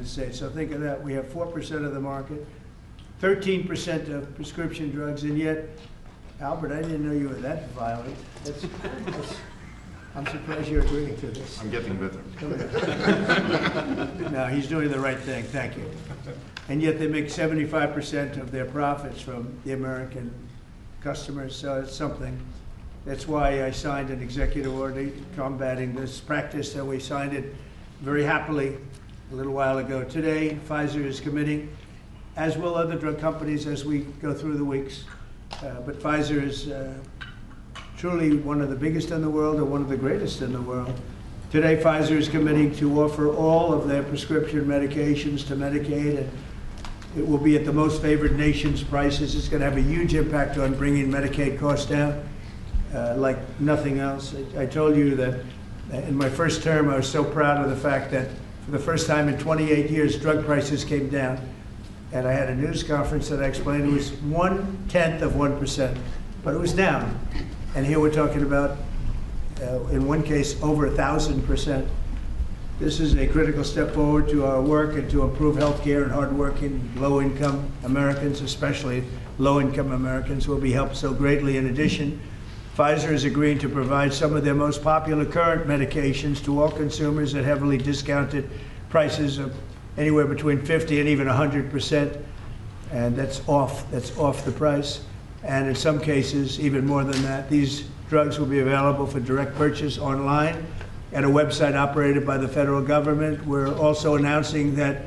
States. So think of that. We have 4% of the market, 13% of prescription drugs, and yet, Albert, I didn't know you were that violent. I'm surprised you're agreeing to this. I'm getting better. No, he's doing the right thing. Thank you. And yet they make 75% of their profits from the American customers, so it's something. That's why I signed an executive order combating this practice, and we signed it very happily a little while ago. Today, Pfizer is committing, as will other drug companies as we go through the weeks. But Pfizer is truly one of the biggest in the world and one of the greatest in the world. Today, Pfizer is committing to offer all of their prescription medications to Medicaid, and it will be at the most favored nation's prices. It's going to have a huge impact on bringing Medicaid costs down like nothing else. I told you that in my first term, I was so proud of the fact that for the first time in 28 years, drug prices came down. And I had a news conference that I explained it was 1/10 of 1%, but it was down. And here we're talking about, in one case, over 1,000%. This is a critical step forward to our work and to improve health care, and hardworking, low-income Americans, especially low-income Americans, will be helped so greatly. In addition, Pfizer is agreeing to provide some of their most popular current medications to all consumers at heavily discounted prices of anywhere between 50 and even 100%, and that's off the price. And in some cases, even more than that. These drugs will be available for direct purchase online at a website operated by the federal government. We're also announcing that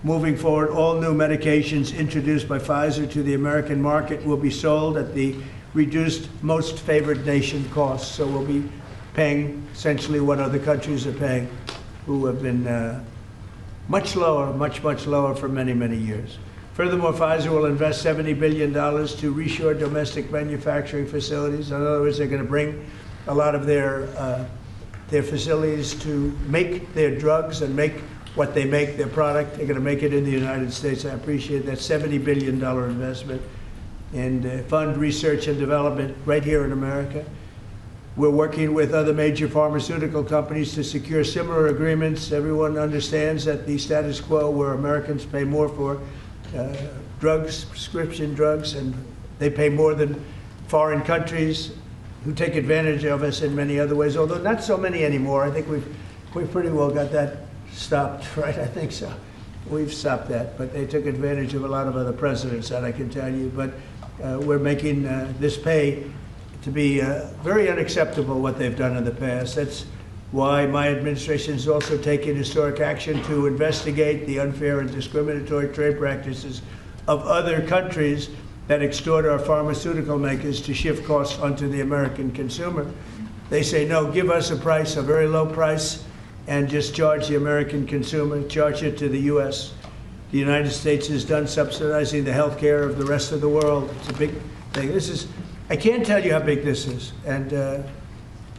moving forward, all new medications introduced by Pfizer to the American market will be sold at the reduced most favored nation costs. So we'll be paying essentially what other countries are paying, who have been much lower, much lower for many, many years. Furthermore, Pfizer will invest $70 billion to reshore domestic manufacturing facilities. In other words, they're going to bring a lot of their facilities to make their drugs and make what they make, their product. They're going to make it in the United States. I appreciate that $70 billion investment and fund research and development right here in America. We're working with other major pharmaceutical companies to secure similar agreements. Everyone understands that the status quo where Americans pay more for drugs, prescription drugs, and they pay more than foreign countries who take advantage of us in many other ways, although not so many anymore. I think we've pretty well got that stopped, right? I think so. We've stopped that, but they took advantage of a lot of other presidents, that I can tell you. But we're making this pay to be very unacceptable, what they've done in the past. That's why my administration has also taken historic action to investigate the unfair and discriminatory trade practices of other countries that extort our pharmaceutical makers to shift costs onto the American consumer. They say, no, give us a price, a very low price, and just charge the American consumer, charge it to the U.S. The United States is done subsidizing the health care of the rest of the world. It's a big thing. I can't tell you how big this is. And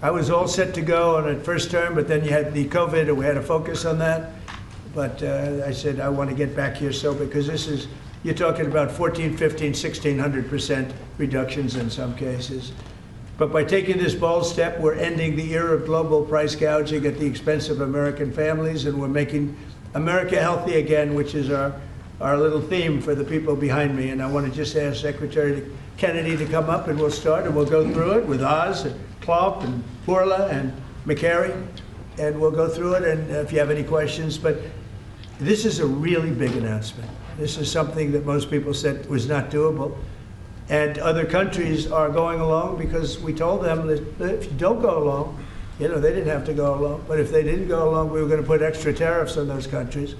I was all set to go on a first term, but then you had the COVID, and we had to focus on that. But I said, I want to get back here, because this is, you're talking about 14, 15, 1,600% reductions in some cases. But by taking this bold step, we're ending the era of global price gouging at the expense of American families, and we're making America healthy again, which is our little theme for the people behind me. And I want to just ask Secretary Kennedy to come up, and we'll start, and we'll go through it with Oz and Klopp and Bourla and McCary, and we'll go through it, and if you have any questions. But this is a really big announcement. This is something that most people said was not doable. And other countries are going along because we told them that if you don't go along, they didn't have to go along, but if they didn't go along, we were going to put extra tariffs on those countries,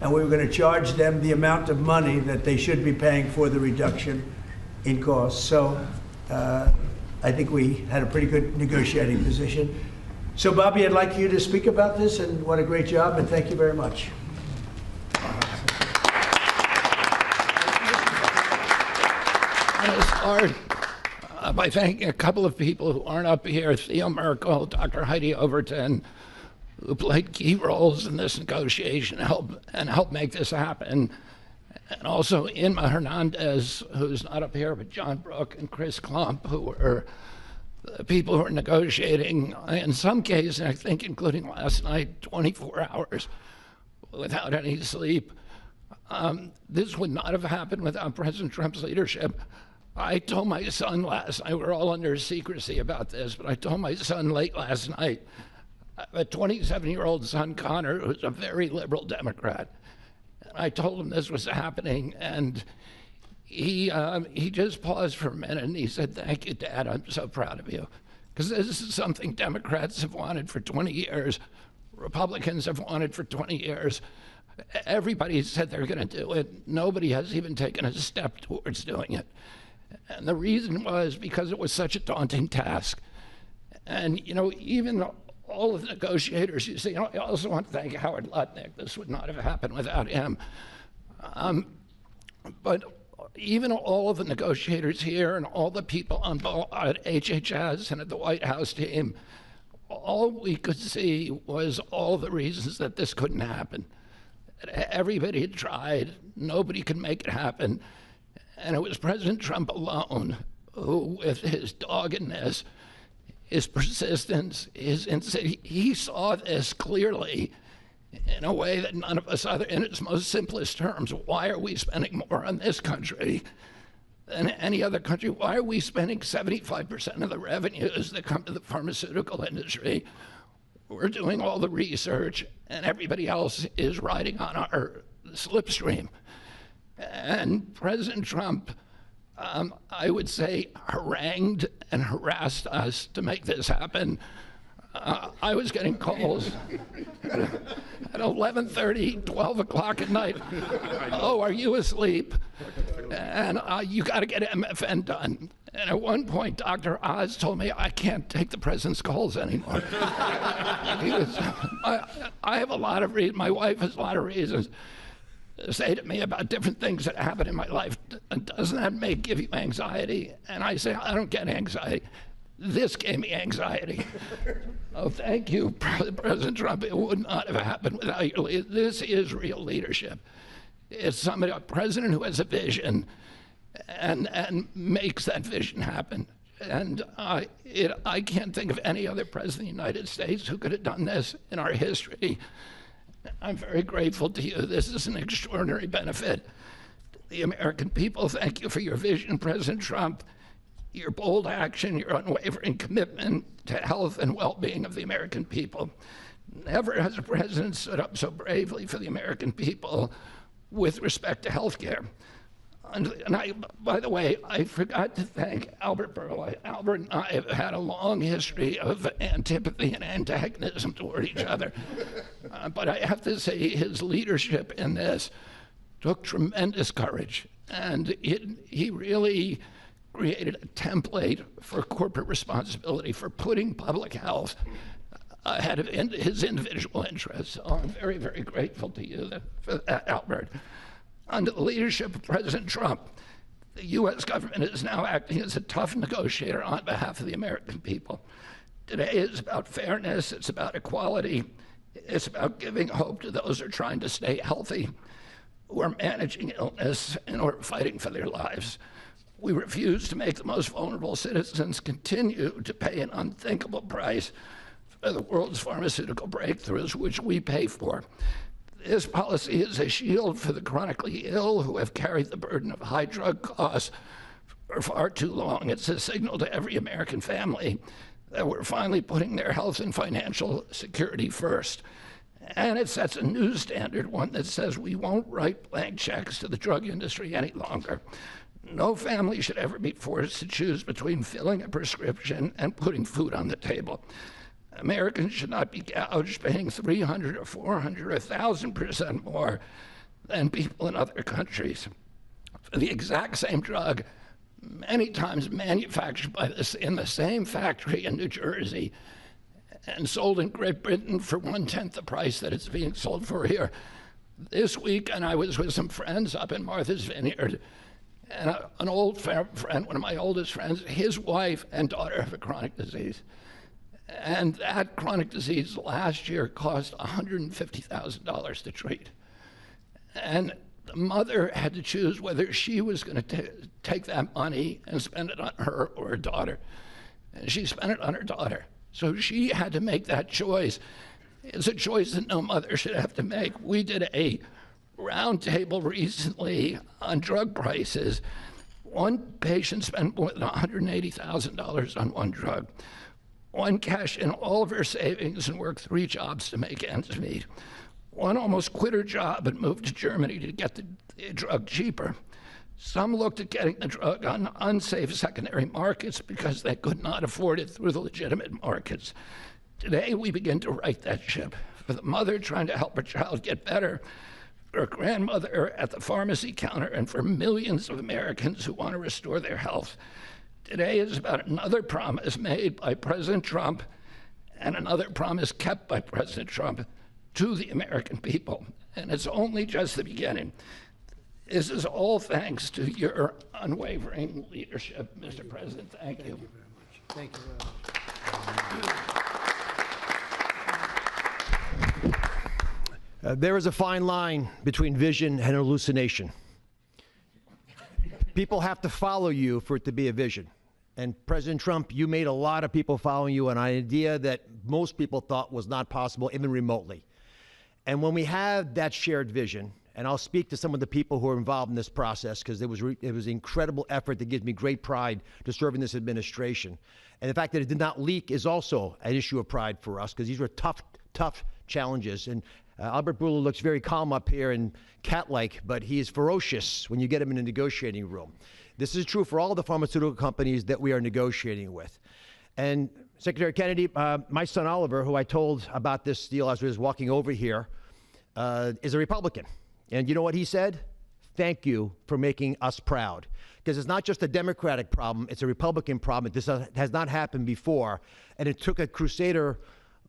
and we were going to charge them the amount of money that they should be paying for the reduction in costs. So I think we had a pretty good negotiating position. So Bobby, I'd like you to speak about this, and what a great job, and thank you very much. I'm going to start by thanking a couple of people who aren't up here, Theo Merkel, Dr. Heidi Overton, who played key roles in this negotiation and helped make this happen. And also Inma Hernandez, who's not up here, but John Brook and Chris Klump, who were the people who were negotiating, in some cases, I think including last night, 24 hours without any sleep. This would not have happened without President Trump's leadership. I told my son last night, we're all under secrecy about this, but I told my son late last night, a 27-year-old son, Connor, who's a very liberal Democrat, and I told him this was happening, and he just paused for a minute and he said, "Thank you, Dad, I'm so proud of you." Because this is something Democrats have wanted for 20 years, Republicans have wanted for 20 years. Everybody said they're going to do it. Nobody has even taken a step towards doing it. And the reason was because it was such a daunting task. And, you know, even all of the negotiators, you see, I also want to thank Howard Lutnick. This would not have happened without him. But even all of the negotiators here and all the people on at HHS and at the White House team, all we could see was all the reasons that this couldn't happen. Everybody had tried. Nobody could make it happen. And it was President Trump alone who, with his doggedness, his persistence, he saw this clearly in a way that none of us other, in its most simplest terms. Why are we spending more on this country than any other country? Why are we spending 75% of the revenues that come to the pharmaceutical industry? We're doing all the research, and everybody else is riding on our slipstream. And President Trump, I would say, harangued and harassed us to make this happen. I was getting calls at 11:30, 12 o'clock at night. "Oh, are you asleep? And you got to get MFN done." And at one point, Dr. Oz told me, "I can't take the president's calls anymore." I have a lot of reasons, my wife has a lot of reasons to say to me about different things that happen in my life. "Doesn't that give you anxiety?" And I say, "I don't get anxiety. This gave me anxiety." Oh, thank you, President Trump. It would not have happened without your leadership. This is real leadership. It's a president who has a vision and makes that vision happen. And I can't think of any other president of the United States who could have done this in our history. I'm very grateful to you. This is an extraordinary benefit to the American people. Thank you for your vision, President Trump, your bold action, your unwavering commitment to health and well-being of the American people. Never has a president stood up so bravely for the American people with respect to health care. And by the way, I forgot to thank Albert Burla. Albert and I have had a long history of antipathy and antagonism toward each other. But I have to say his leadership in this took tremendous courage. And he really created a template for corporate responsibility, for putting public health ahead of his individual interests. So I'm very, very grateful to you for that, Albert. Under the leadership of President Trump, the U.S. government is now acting as a tough negotiator on behalf of the American people. Today is about fairness, it's about equality, it's about giving hope to those who are trying to stay healthy, who are managing illness, and who are fighting for their lives. We refuse to make the most vulnerable citizens continue to pay an unthinkable price for the world's pharmaceutical breakthroughs, which we pay for. This policy is a shield for the chronically ill who have carried the burden of high drug costs for far too long. It's a signal to every American family that we're finally putting their health and financial security first. And it sets a new standard, one that says we won't write blank checks to the drug industry any longer. No family should ever be forced to choose between filling a prescription and putting food on the table. Americans should not be gouged paying 300 or 400 or 1,000% more than people in other countries for the exact same drug, many times manufactured in the same factory in New Jersey and sold in Great Britain for 1/10 the price that it's being sold for here. This week, and I was with some friends up in Martha's Vineyard, and an old friend, one of my oldest friends, his wife and daughter have a chronic disease. And that chronic disease last year cost $150,000 to treat. And the mother had to choose whether she was going to take that money and spend it on her or her daughter. And she spent it on her daughter. So she had to make that choice. It's a choice that no mother should have to make. We did a roundtable recently on drug prices. One patient spent more than $180,000 on one drug. One cashed in all of her savings and worked 3 jobs to make ends meet. One almost quit her job and moved to Germany to get the drug cheaper. Some looked at getting the drug on unsafe secondary markets because they could not afford it through the legitimate markets. Today, we begin to right that ship. For the mother trying to help her child get better, for a grandmother at the pharmacy counter, and for millions of Americans who want to restore their health. Today is about another promise made by President Trump and another promise kept by President Trump to the American people. And it's only just the beginning. This is all thanks to your unwavering leadership, Mr. President. Thank you. Thank you very much. Thank you very much. There is a fine line between vision and hallucination. People have to follow you for it to be a vision. And President Trump, you made a lot of people following you, an idea that most people thought was not possible, even remotely. And when we have that shared vision, and I'll speak to some of the people who are involved in this process because it was incredible effort that gives me great pride to serve in this administration. And the fact that it did not leak is also an issue of pride for us because these were tough challenges. And Albert Bourla looks very calm up here and cat-like, but he is ferocious when you get him in a negotiating room. This is true for all the pharmaceutical companies that we are negotiating with. And Secretary Kennedy, my son Oliver, who I told about this deal as we was walking over here, is a Republican. And you know what he said? Thank you for making us proud. Because it's not just a Democratic problem, it's a Republican problem. This has not happened before. And it took a crusader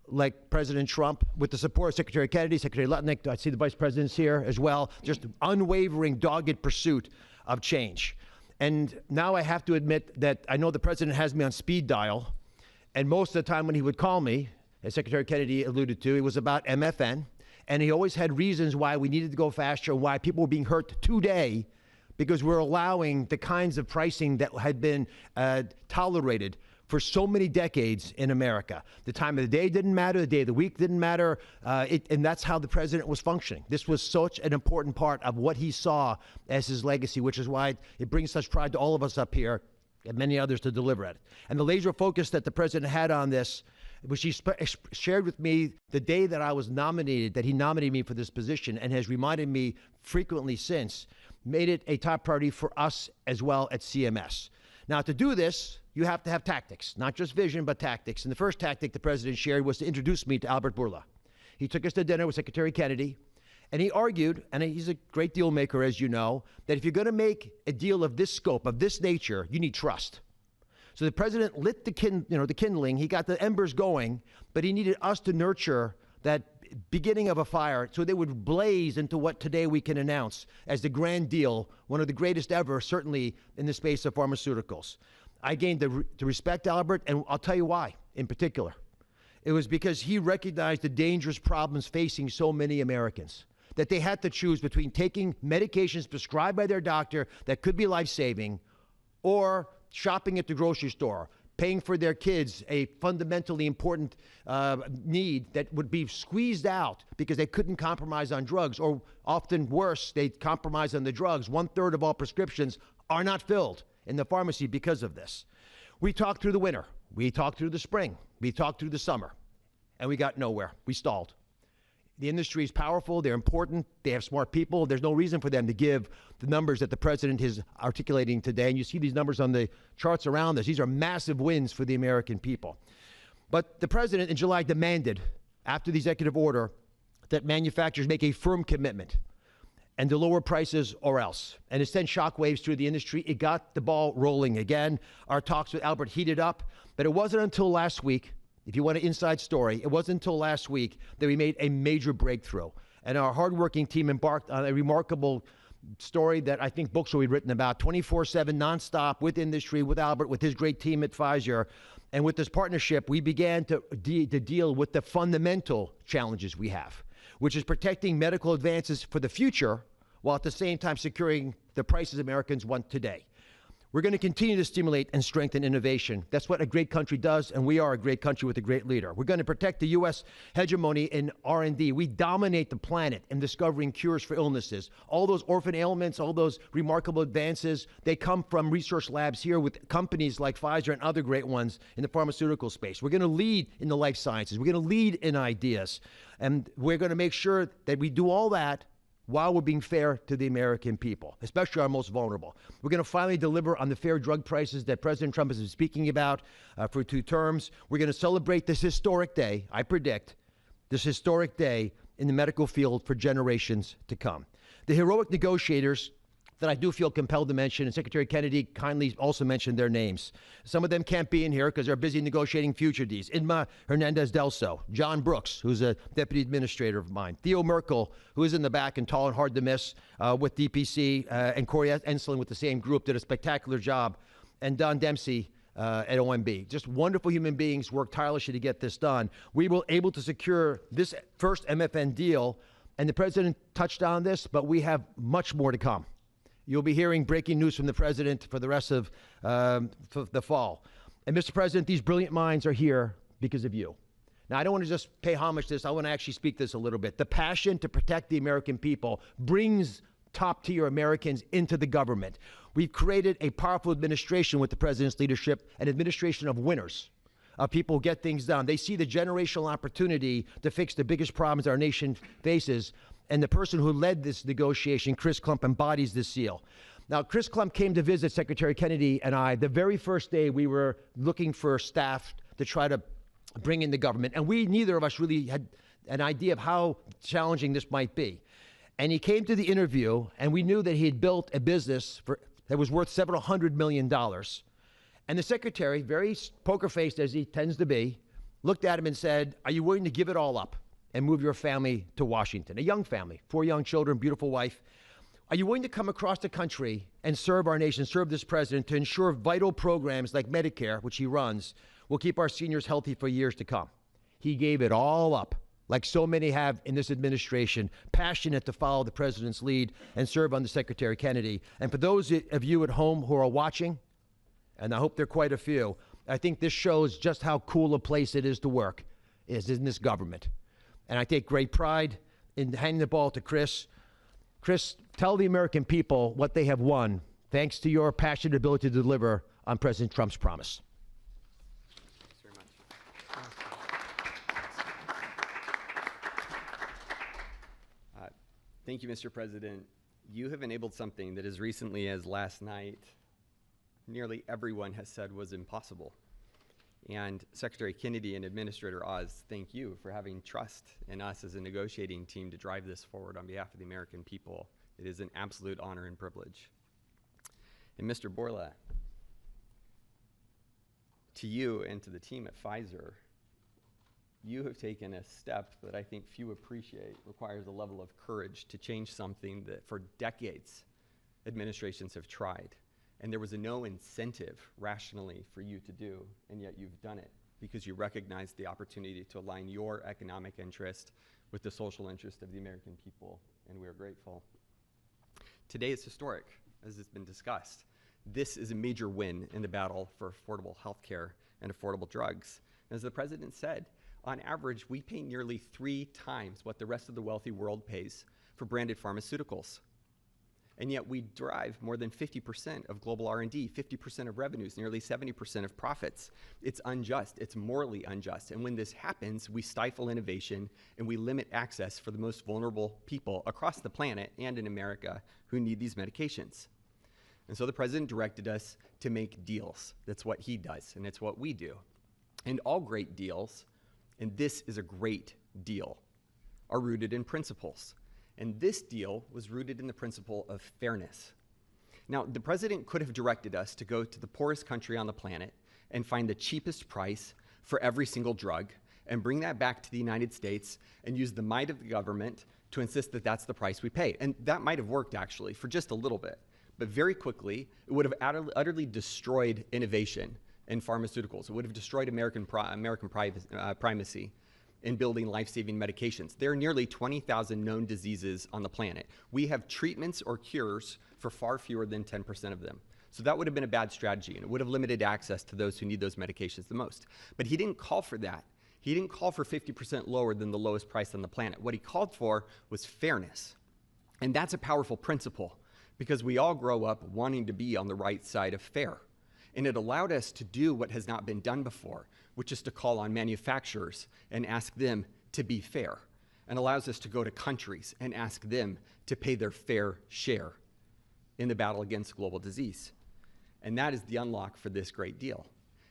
like President Trump, with the support of Secretary Kennedy, Secretary Lutnick, I see the vice presidents here as well, just unwavering, dogged pursuit of change. And now I have to admit that I know the president has me on speed dial. And most of the time when he would call me, as Secretary Kennedy alluded to, it was about MFN. And he always had reasons why we needed to go faster and why people were being hurt today because we're allowing the kinds of pricing that had been tolerated for so many decades in America. The time of the day didn't matter, the day of the week didn't matter, and that's how the president was functioning. This was such an important part of what he saw as his legacy, which is why it brings such pride to all of us up here and many others to deliver it. And the laser focus that the president had on this, which he shared with me the day that I was nominated, that he nominated me for this position and has reminded me frequently since, made it a top priority for us as well at CMS. Now, to do this, you have to have tactics, not just vision, but tactics. And the first tactic the president shared was to introduce me to Albert Bourla. He took us to dinner with Secretary Kennedy, and he argued, and he's a great deal maker, as you know, that if you're going to make a deal of this scope, of this nature, you need trust. So the president lit the kindling, he got the embers going, but he needed us to nurture that beginning of a fire so they would blaze into what today we can announce as the grand deal, one of the greatest ever, certainly in the space of pharmaceuticals. I gained to respect Albert, and I'll tell you why in particular. It was because he recognized the dangerous problems facing so many Americans, that they had to choose between taking medications prescribed by their doctor that could be life-saving or shopping at the grocery store, paying for their kids a fundamentally important need that would be squeezed out because they couldn't compromise on drugs, or often worse, they compromise on the drugs. 1/3 of all prescriptions are not filled in the pharmacy because of this. We talked through the winter. We talked through the spring. We talked through the summer. And we got nowhere. We stalled. The industry is powerful. They're important. They have smart people. There's no reason for them to give the numbers that the president is articulating today. And you see these numbers on the charts around us. These are massive wins for the American people. But the president in July demanded, after the executive order, that manufacturers make a firm commitment and to lower prices or else. And it sent shockwaves through the industry. It got the ball rolling again. Our talks with Albert heated up. But it wasn't until last week, if you want an inside story, it wasn't until last week that we made a major breakthrough. And our hardworking team embarked on a remarkable story that I think books will be written about, 24/7 nonstop with industry, with Albert, with his great team at Pfizer. And with this partnership, we began to deal with the fundamental challenges we have, which is protecting medical advances for the future while at the same time securing the prices Americans want today. We're going to continue to stimulate and strengthen innovation. That's what a great country does, and we are a great country with a great leader. We're going to protect the U.S. hegemony in R&D. We dominate the planet in discovering cures for illnesses. All those orphan ailments, all those remarkable advances, they come from research labs here with companies like Pfizer and other great ones in the pharmaceutical space. We're going to lead in the life sciences. We're going to lead in ideas. And we're going to make sure that we do all that while we're being fair to the American people, especially our most vulnerable. We're going to finally deliver on the fair drug prices that President Trump has been speaking about for 2 terms. We're going to celebrate this historic day, I predict, this historic day in the medical field for generations to come. The heroic negotiators that I do feel compelled to mention, and Secretary Kennedy kindly also mentioned their names. Some of them can't be in here because they're busy negotiating future deals. Inma Hernandez-Delso, John Brooks, who's a deputy administrator of mine, Theo Merkel, who is in the back and tall and hard to miss with DPC, and Corey Enslin with the same group did a spectacular job, and Don Dempsey at OMB. Just wonderful human beings worked tirelessly to get this done. We were able to secure this first MFN deal, and the president touched on this, but we have much more to come. You'll be hearing breaking news from the president for the rest of the fall. And Mr. President, these brilliant minds are here because of you. Now, I don't want to just pay homage to this. I want to actually speak this a little bit. The passion to protect the American people brings top-tier Americans into the government. We've created a powerful administration with the president's leadership, an administration of winners. People get things done. They see the generational opportunity to fix the biggest problems our nation faces. And the person who led this negotiation, Chris Klump, embodies this seal. Now, Chris Klump came to visit Secretary Kennedy and I the very first day we were looking for staff to try to bring in the government. And neither of us really had an idea of how challenging this might be. And he came to the interview, and we knew that he had built a business that was worth several $100 million. And the secretary, very poker-faced as he tends to be, looked at him and said, "Are you willing to give it all up and move your family to Washington?" A young family, 4 young children, beautiful wife. "Are you willing to come across the country and serve our nation, serve this president to ensure vital programs like Medicare, which he runs, will keep our seniors healthy for years to come?" He gave it all up, like so many have in this administration, passionate to follow the president's lead and serve under Secretary Kennedy. And for those of you at home who are watching, and I hope there are quite a few, I think this shows just how cool a place it is to work is in this government. And I take great pride in handing the ball to Chris. Chris, tell the American people what they have won thanks to your passionate ability to deliver on President Trump's promise. Thanks very much. Thank you, Mr. President. You have enabled something that as recently as last night, nearly everyone has said was impossible. And Secretary Kennedy and Administrator Oz, thank you for having trust in us as a negotiating team to drive this forward on behalf of the American people. It is an absolute honor and privilege. And Mr. Borla, to you and to the team at Pfizer, you have taken a step that I think few appreciate, requires a level of courage to change something that for decades administrations have tried. And there was no incentive rationally for you to do, and yet you've done it because you recognized the opportunity to align your economic interest with the social interest of the American people, and we are grateful. Today is historic, as has been discussed. This is a major win in the battle for affordable health care and affordable drugs. As the president said, on average, we pay nearly 3 times what the rest of the wealthy world pays for branded pharmaceuticals. And yet we drive more than 50% of global R&D, 50% of revenues, nearly 70% of profits. It's unjust, it's morally unjust. And when this happens, we stifle innovation and we limit access for the most vulnerable people across the planet and in America who need these medications. And so the president directed us to make deals. That's what he does, and it's what we do. And all great deals, and this is a great deal, are rooted in principles. And this deal was rooted in the principle of fairness. Now, the president could have directed us to go to the poorest country on the planet and find the cheapest price for every single drug and bring that back to the United States and use the might of the government to insist that that's the price we pay. And that might have worked, actually, for just a little bit. But very quickly, it would have utterly destroyed innovation in pharmaceuticals. It would have destroyed American primacy in building life-saving medications. There are nearly 20,000 known diseases on the planet. We have treatments or cures for far fewer than 10% of them. So that would have been a bad strategy, and it would have limited access to those who need those medications the most. But he didn't call for that. He didn't call for 50% lower than the lowest price on the planet. What he called for was fairness. And that's a powerful principle, because we all grow up wanting to be on the right side of fair. And it allowed us to do what has not been done before, which is to call on manufacturers and ask them to be fair, and allows us to go to countries and ask them to pay their fair share in the battle against global disease. And that is the unlock for this great deal.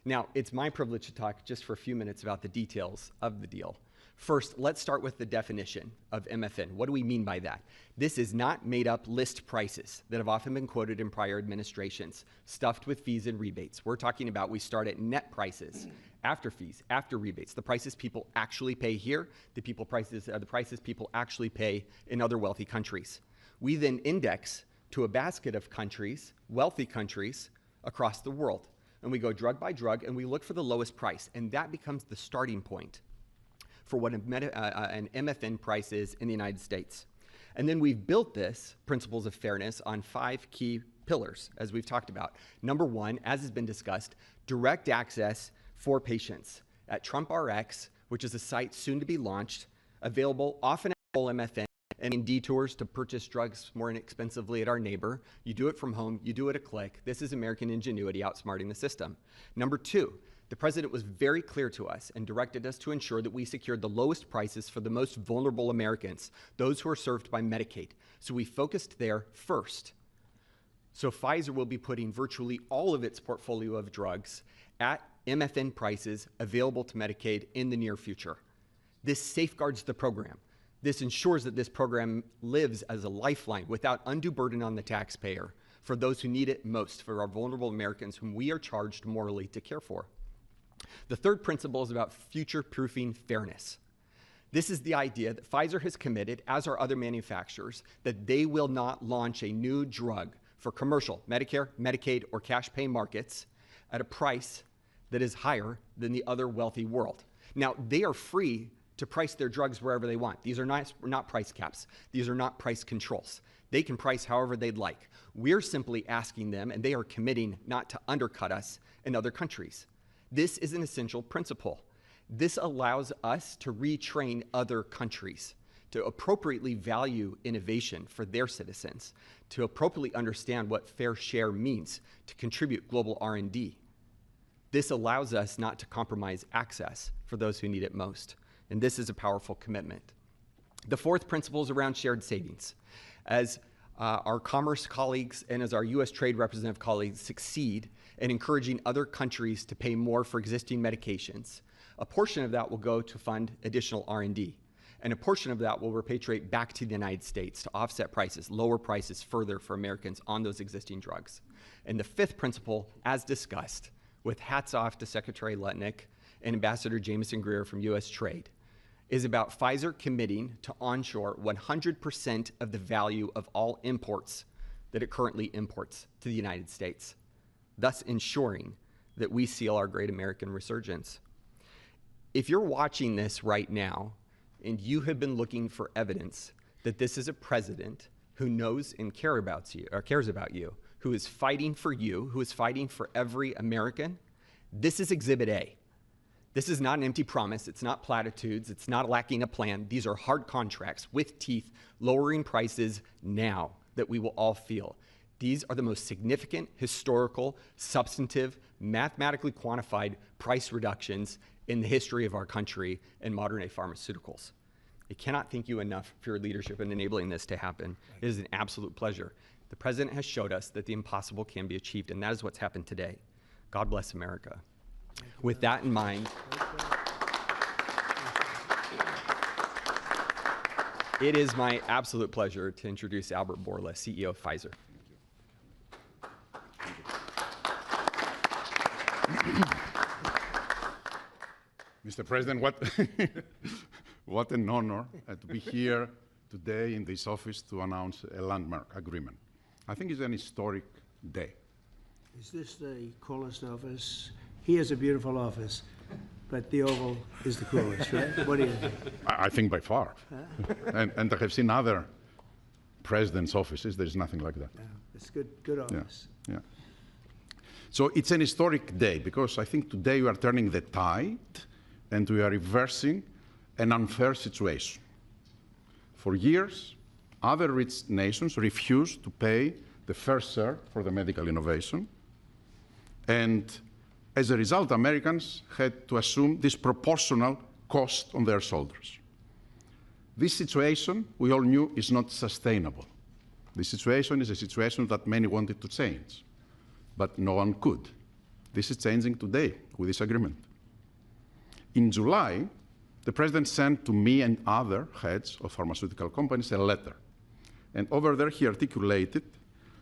Now, it's my privilege to talk just for a few minutes about the details of the deal. First, let's start with the definition of MFN. What do we mean by that? This is not made-up list prices that have often been quoted in prior administrations, stuffed with fees and rebates. We're talking about we start at net prices, after fees, after rebates, the prices people actually pay here, the prices people actually pay in other wealthy countries. We then index to a basket of countries, wealthy countries, across the world. And we go drug by drug, and we look for the lowest price, and that becomes the starting point for what an MFN price is in the United States. And then we've built this principles of fairness on 5 key pillars, as we've talked about. Number 1, as has been discussed, direct access for patients at TrumpRx, which is a site soon to be launched, available often at full MFN and in detours to purchase drugs more inexpensively at our neighbor. You do it from home, you do it a click. This is American ingenuity outsmarting the system. Number 2, the president was very clear to us and directed us to ensure that we secured the lowest prices for the most vulnerable Americans, those who are served by Medicaid. So we focused there first. So Pfizer will be putting virtually all of its portfolio of drugs at MFN prices available to Medicaid in the near future. This safeguards the program. This ensures that this program lives as a lifeline without undue burden on the taxpayer for those who need it most, for our vulnerable Americans whom we are charged morally to care for. The third principle is about future-proofing fairness. This is the idea that Pfizer has committed, as are other manufacturers, that they will not launch a new drug for commercial, Medicare, Medicaid, or cash pay markets at a price that is higher than the other wealthy world. Now, they are free to price their drugs wherever they want. These are not price caps. These are not price controls. They can price however they'd like. We're simply asking them, and they are committing not to undercut us in other countries. This is an essential principle. This allows us to retrain other countries to appropriately value innovation for their citizens, to appropriately understand what fair share means, to contribute global R&D. This allows us not to compromise access for those who need it most. And this is a powerful commitment. The fourth principle is around shared savings. As our commerce colleagues and as our U.S. trade representative colleagues succeed in encouraging other countries to pay more for existing medications, a portion of that will go to fund additional R&D. And a portion of that will repatriate back to the United States to offset prices, lower prices further for Americans on those existing drugs. And the fifth principle, as discussed, with hats off to Secretary Lutnick and Ambassador Jameson Greer from U.S. Trade, is about Pfizer committing to onshore 100% of the value of all imports that it currently imports to the United States, thus ensuring that we seal our great American resurgence. If you're watching this right now and you have been looking for evidence that this is a president who knows and cares about you, who is fighting for you, who is fighting for every American, this is Exhibit A. This is not an empty promise. It's not platitudes. It's not lacking a plan. These are hard contracts with teeth, lowering prices now that we will all feel. These are the most significant, historical, substantive, mathematically quantified price reductions in the history of our country and modern-day pharmaceuticals. I cannot thank you enough for your leadership in enabling this to happen. It is an absolute pleasure. The president has showed us that the impossible can be achieved, and that is what's happened today. God bless America. With that in mind, it is my absolute pleasure to introduce Albert Bourla, CEO of Pfizer. Mr. President, what an honor to be here today in this office to announce a landmark agreement. I think it's an historic day. Is this the coolest office? He has a beautiful office, but the Oval is the coolest, right? What do you think? I think by far. And I have seen other presidents' offices. There's nothing like that. Yeah, it's good office. Yeah. So it's an historic day, because I think today we are turning the tide and we are reversing an unfair situation. For years, other rich nations refused to pay the fair share for the medical innovation. And as a result, Americans had to assume disproportional cost on their shoulders. This situation, we all knew, is not sustainable. This situation is a situation that many wanted to change, but no one could. This is changing today with this agreement. In July, the president sent to me and other heads of pharmaceutical companies a letter. And over there, he articulated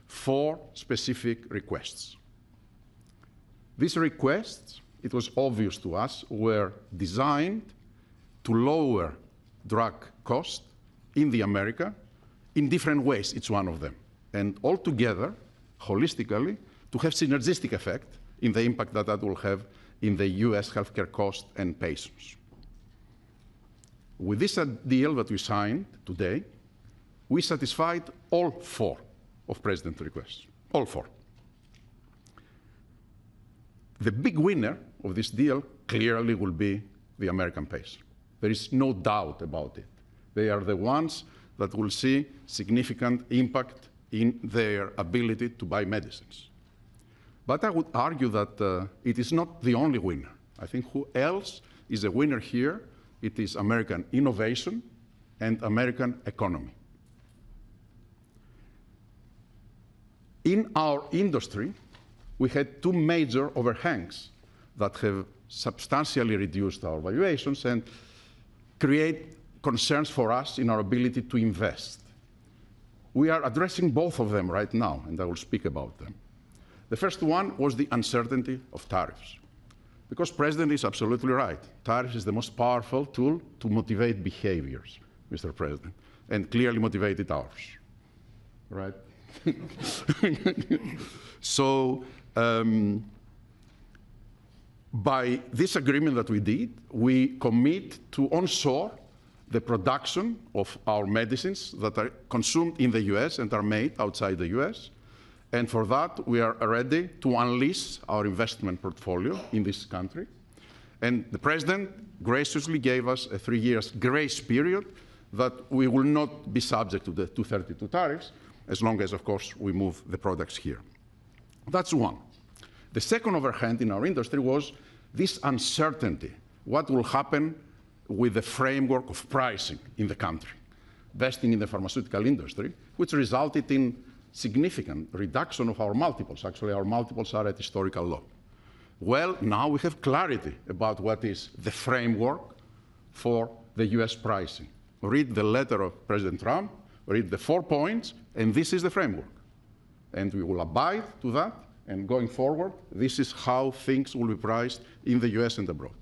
4 specific requests. These requests, it was obvious to us, were designed to lower drug cost in the America in different ways, each one of them. And altogether, holistically, to have synergistic effect in the impact that that will have in the US healthcare cost and patients. With this deal that we signed today, we satisfied all 4 of President's requests, all 4. The big winner of this deal clearly will be the American patient. There is no doubt about it. They are the ones that will see significant impact in their ability to buy medicines. But I would argue that it is not the only winner. I think who else is a winner here? It is American innovation and American economy. In our industry, we had 2 major overhangs that have substantially reduced our valuations and create concerns for us in our ability to invest. We are addressing both of them right now, and I will speak about them. The first one was the uncertainty of tariffs. Because President is absolutely right. Tariffs is the most powerful tool to motivate behaviors, Mr. President, and clearly motivated ours, right? So by this agreement that we did, we commit to onshore the production of our medicines that are consumed in the US and are made outside the US. And for that, we are ready to unleash our investment portfolio in this country. And the President graciously gave us a 3 years grace period that we will not be subject to the 232 tariffs, as long as, of course, we move the products here. That's one. The second overhang in our industry was this uncertainty. What will happen with the framework of pricing in the country, vesting in the pharmaceutical industry, which resulted in significant reduction of our multiples. Actually, our multiples are at historical low. Well, now we have clarity about what is the framework for the US pricing. Read the letter of President Trump, read the 4 points, and this is the framework. And we will abide to that, and going forward, this is how things will be priced in the US and abroad.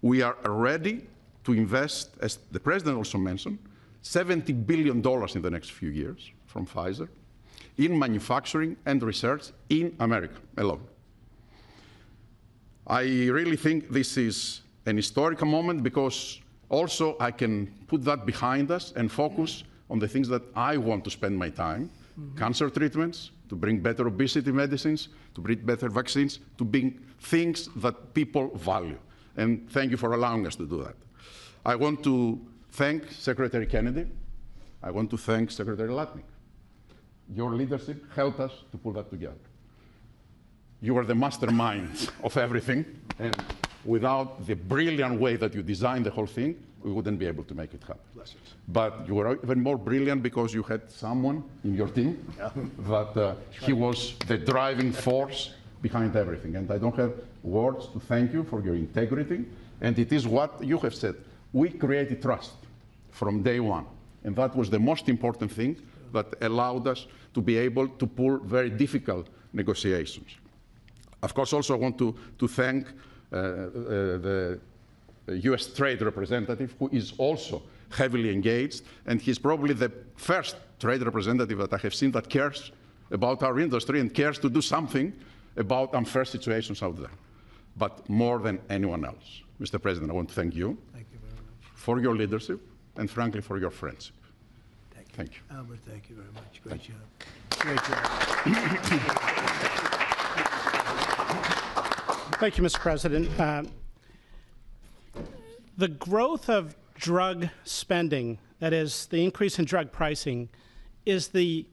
We are ready to invest, as the President also mentioned, $70 billion in the next few years from Pfizer in manufacturing and research in America alone. I really think this is an historical moment because also I can put that behind us and focus on the things that I want to spend my time, cancer treatments, to bring better obesity medicines, to bring better vaccines, to bring things that people value. And thank you for allowing us to do that. I want to thank Secretary Kennedy. I want to thank Secretary Latnik. Your leadership helped us to pull that together. You are the mastermind of everything, and without the brilliant way that you designed the whole thing, we wouldn't be able to make it happen. Blessings. But you were even more brilliant because you had someone in your team that he was the driving force behind everything. And I don't have words to thank you for your integrity. And it is what you have said. We created trust from day one. And that was the most important thing that allowed us to be able to pull very difficult negotiations. Of course, also I want to thank the US trade representative, who is also heavily engaged. And he's probably the first trade representative that I have seen that cares about our industry and cares to do something about unfair situations out there, but more than anyone else. Mr. President, I want to thank you, Thank you very much. For your leadership and, frankly, for your friendship. Thank you. Thank you. Albert, thank you very much. Great job. Great job. Thank you, Mr. President. The growth of drug spending, that is, the increase in drug pricing, is the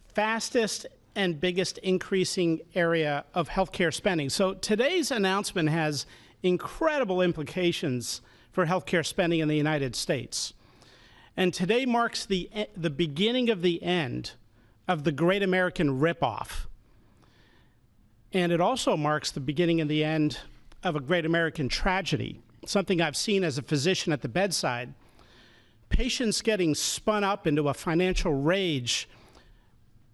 fastest and biggest increasing area of healthcare spending. So today's announcement has incredible implications for healthcare spending in the United States. And today marks the beginning of the end of the Great American Ripoff. And it also marks the beginning and the end of a great American tragedy, something I've seen as a physician at the bedside. Patients getting spun up into a financial rage,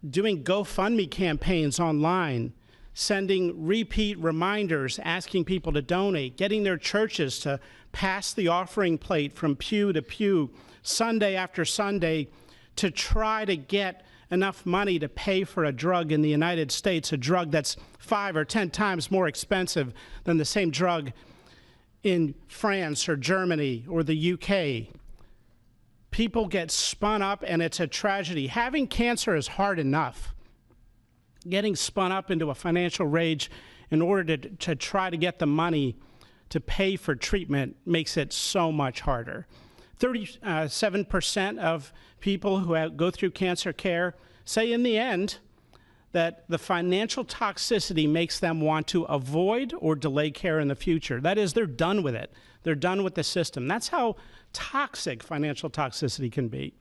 doing GoFundMe campaigns online, sending repeat reminders, asking people to donate, getting their churches to pass the offering plate from pew to pew, Sunday after Sunday, to try to get enough money to pay for a drug in the United States, a drug that's 5 or 10 times more expensive than the same drug in France or Germany or the UK. People get spun up, and it's a tragedy. Having cancer is hard enough. Getting spun up into a financial rage in order to try to get the money to pay for treatment makes it so much harder. 37% of people who go through cancer care say in the end that the financial toxicity makes them want to avoid or delay care in the future. That is, they're done with it. They're done with the system. That's how toxic financial toxicity can be.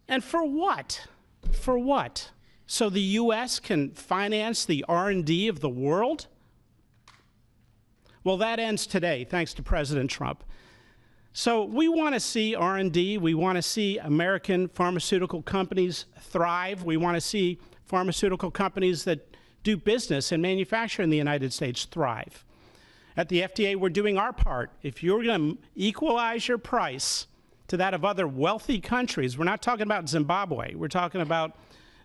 And for what? For what? So the U.S. can finance the R&D of the world? Well, that ends today, thanks to President Trump. So we want to see R&D. We want to see American pharmaceutical companies thrive. We want to see pharmaceutical companies that do business and manufacture in the United States thrive. At the FDA, we're doing our part. If you're going to equalize your price to that of other wealthy countries, we're not talking about Zimbabwe. We're talking about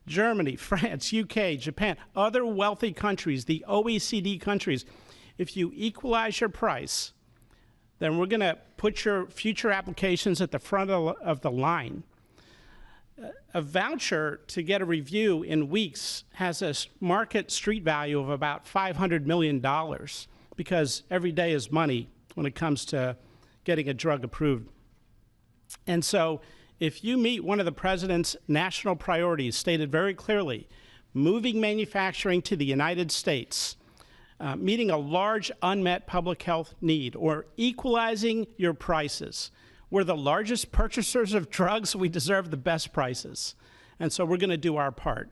Germany, France, UK, Japan, other wealthy countries, the OECD countries. If you equalize your price, then we're going to put your future applications at the front of the line. A voucher to get a review in weeks has a market street value of about $500 million because every day is money when it comes to getting a drug approved. And so if you meet one of the president's national priorities stated very clearly, moving manufacturing to the United States, meeting a large unmet public health need, or equalizing your prices. We're the largest purchasers of drugs. We deserve the best prices. And so we're going to do our part.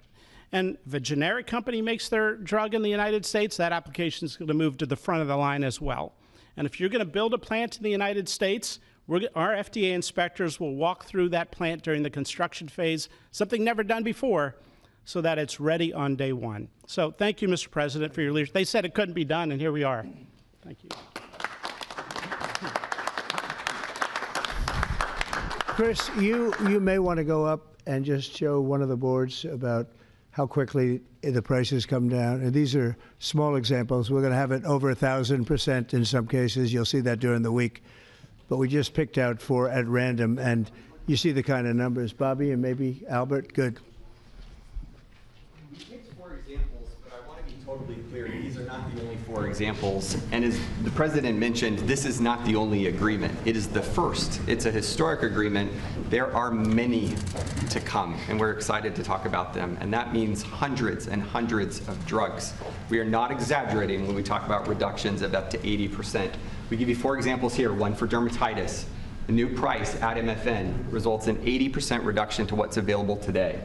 And if a generic company makes their drug in the United States, that application is going to move to the front of the line as well. And if you're going to build a plant in the United States, our FDA inspectors will walk through that plant during the construction phase, something never done before, so that it's ready on day one. So thank you, Mr. President, for your leadership. They said it couldn't be done, and here we are. Thank you. Chris, you may want to go up and just show one of the boards about how quickly the prices come down. And these are small examples. We're going to have it over 1,000% in some cases. You'll see that during the week. But we just picked out 4 at random, and you see the kind of numbers. Bobby and maybe Albert, good. We picked 4 examples, but I want to be totally clear. These are not the only 4 examples. And as the president mentioned, this is not the only agreement. It is the first. It's a historic agreement. There are many to come, and we're excited to talk about them. And that means hundreds and hundreds of drugs. We are not exaggerating when we talk about reductions of up to 80%. We give you 4 examples here, one for dermatitis. The new price at MFN results in 80% reduction to what's available today.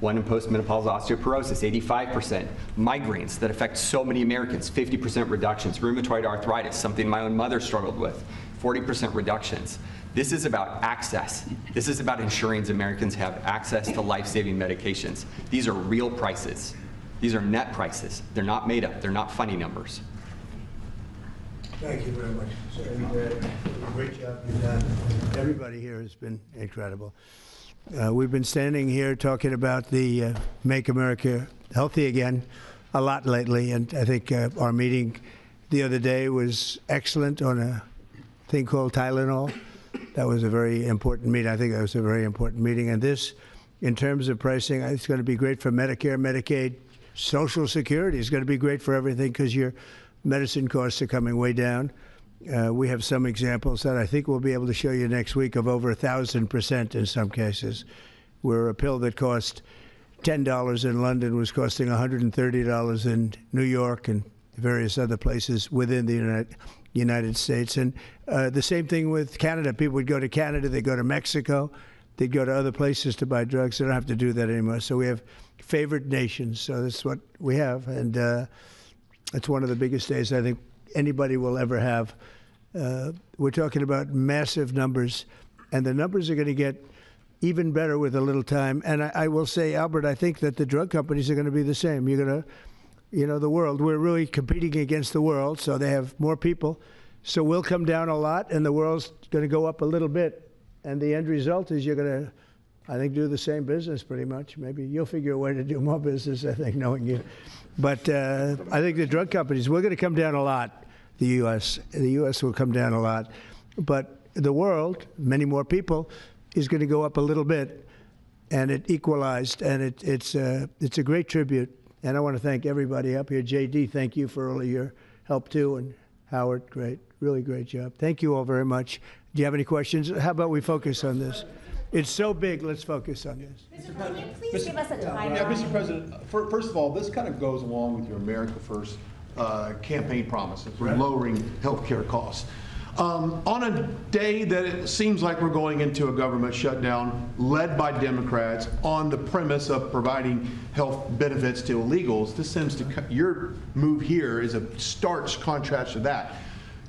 One in postmenopausal osteoporosis, 85%. Migraines that affect so many Americans, 50% reductions. Rheumatoid arthritis, something my own mother struggled with, 40% reductions. This is about access. This is about ensuring Americans have access to life-saving medications. These are real prices. These are net prices. They're not made up. They're not funny numbers. Thank you very much. Great job you've done. Everybody here has been incredible. We've been standing here talking about the Make America Healthy Again a lot lately, and I think our meeting the other day was excellent on a thing called Tylenol. That was a very important meeting. I think that was a very important meeting. And this, in terms of pricing, it's going to be great for Medicare, Medicaid, Social Security. It's going to be great for everything because you're medicine costs are coming way down. We have some examples that I think we'll be able to show you next week of over 1,000% in some cases, where a pill that cost $10 in London was costing $130 in New York and various other places within the United States. And the same thing with Canada. People would go to Canada, they'd go to Mexico, they'd go to other places to buy drugs. They don't have to do that anymore. So we have favored nations. So that's what we have. And it's one of the biggest days I think anybody will ever have. We're talking about massive numbers, and the numbers are going to get even better with a little time. And I will say, Albert, I think that the drug companies are going to be the same. You're going to, you know, the world, we're really competing against the world, so they have more people. So we'll come down a lot, and the world's going to go up a little bit. And the end result is you're going to, I think, do the same business pretty much. Maybe you'll figure a way to do more business, I think, knowing you. But I think the drug companies, we're going to come down a lot, the U.S. The U.S. will come down a lot. But the world, many more people, is going to go up a little bit. And it equalized, and it's a great tribute. And I want to thank everybody up here. J.D., thank you for all of your help, too. And Howard, great, really great job. Thank you all very much. Do you have any questions? How about we focus on this? It's so big, let's focus on this. Mr. President, please give us a timeline. Yeah, Mr. President, first of all, this kind of goes along with your America First campaign promises for lowering health care costs. On a day that it seems like we're going into a government shutdown led by Democrats on the premise of providing health benefits to illegals, this seems to, your move here is a stark contrast to that.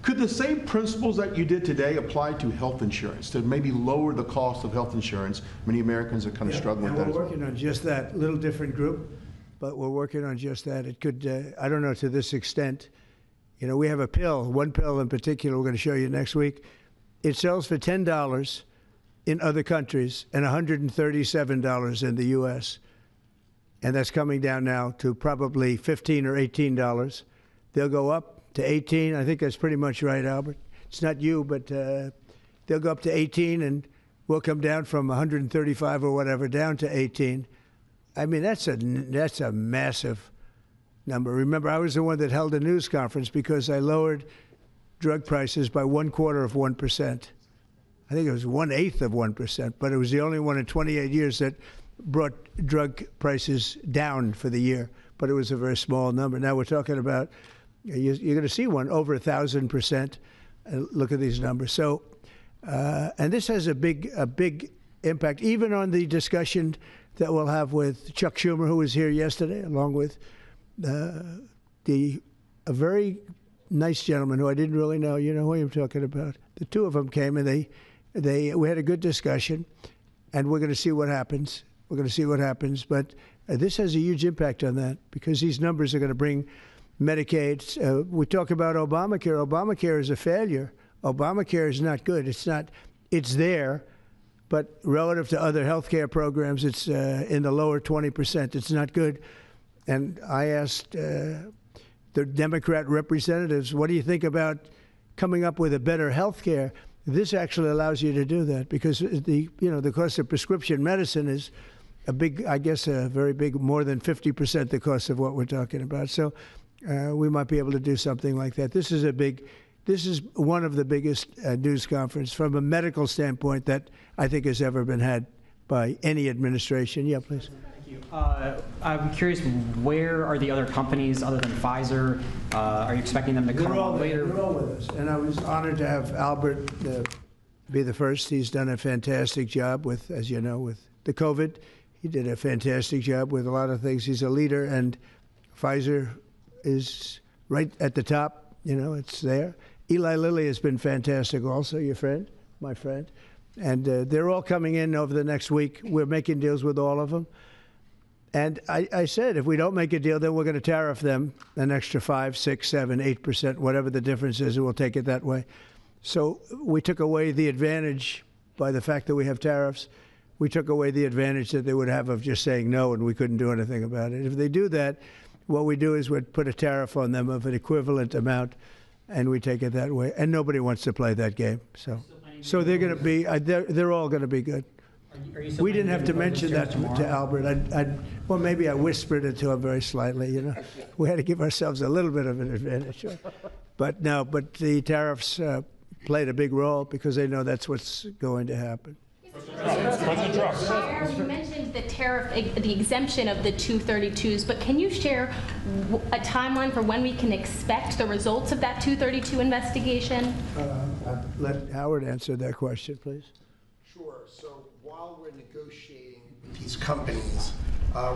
Could the same principles that you did today apply to health insurance, to maybe lower the cost of health insurance? Many Americans are kind of struggling with that. We're working on just that, little different group, but we're working on just that. It could, I don't know to this extent. You know, we have a pill, one pill in particular we're going to show you next week. It sells for $10 in other countries and $137 in the U.S. And that's coming down now to probably $15 or $18. They'll go up to 18. I think that's pretty much right, Albert. It's not you, but they'll go up to 18, and we'll come down from 135 or whatever down to 18. I mean, that's a massive number. Remember, I was the one that held a news conference because I lowered drug prices by 1/4%. I think it was 1/8 of 1%, but it was the only one in 28 years that brought drug prices down for the year. But it was a very small number. Now we're talking about, you're going to see one over 1,000%. Look at these numbers. So, and this has a big impact, even on the discussion that we'll have with Chuck Schumer, who was here yesterday, along with a very nice gentleman who I didn't really know. You know who I'm talking about. The two of them came, and we had a good discussion, and we're going to see what happens. We're going to see what happens. But this has a huge impact on that, because these numbers are going to bring Medicaid. We talk about Obamacare. Obamacare is a failure. Obamacare is not good. It's there, but relative to other health care programs, it's in the lower 20%. It's not good. And I asked the Democrat representatives, what do you think about coming up with a better health care? This actually allows you to do that, because the cost of prescription medicine is a big, I guess, a very big, more than 50% the cost of what we're talking about. So we might be able to do something like that. This is one of the biggest news conferences from a medical standpoint that I think has ever been had by any administration. Yeah, please. I'm curious, where are the other companies other than Pfizer? Are you expecting them to come on later? They're all with us. And I was honored to have Albert be the first. He's done a fantastic job with, as you know, with the COVID. He did a fantastic job with a lot of things. He's a leader, and Pfizer is right at the top. You know, it's there. Eli Lilly has been fantastic also, your friend, my friend. And they're all coming in over the next week. We're making deals with all of them. And I said, if we don't make a deal, then we're going to tariff them an extra 5, 6, 7, 8%, whatever the difference is, and we'll take it that way. So we took away the advantage by the fact that we have tariffs. We took away the advantage that they would have of just saying no, and we couldn't do anything about it. If they do that, what we do is we'd put a tariff on them of an equivalent amount, and we take it that way. And nobody wants to play that game. So they're going to be, they're all going to be good. We didn't have to mention that to Albert. Well, maybe I whispered it to him very slightly, you know. We had to give ourselves a little bit of an advantage. But no, but the tariffs played a big role because they know that's what's going to happen. President Trump. You mentioned the tariff, the exemption of the 232s, but can you share a timeline for when we can expect the results of that 232 investigation? Let Howard answer that question, please. Sure. So while we're negotiating with these companies,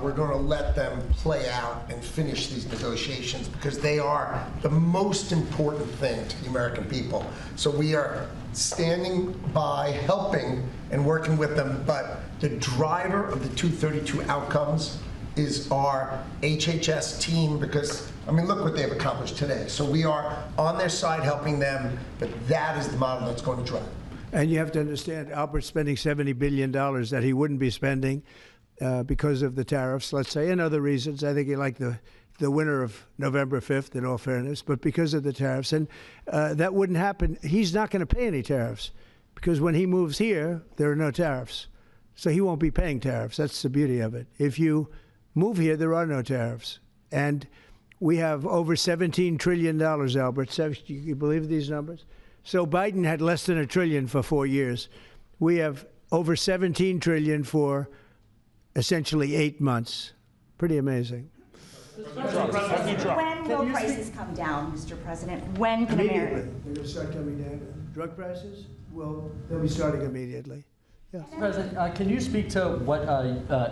we're going to let them play out and finish these negotiations because they are the most important thing to the American people. So we are standing by, helping, and working with them. But the driver of the 232 outcomes is our HHS team because, I mean, look what they've accomplished today. So we are on their side helping them, but that is the model that's going to drive. And you have to understand, Albert's spending $70 billion that he wouldn't be spending because of the tariffs, let's say, and other reasons. I think he liked the winner of November 5th, in all fairness, but because of the tariffs. And that wouldn't happen. He's not going to pay any tariffs because when he moves here, there are no tariffs. So he won't be paying tariffs. That's the beauty of it. If you move here, there are no tariffs. And we have over $17 trillion, Albert. Do you believe these numbers? So Biden had less than $1 trillion for 4 years. We have over $17 trillion for essentially 8 months. Pretty amazing. When will prices come down, Mr. President? When can America? Immediately. They're going to start coming down. Drug prices? Well, they'll be starting immediately. Yeah. Mr. President, can you speak to what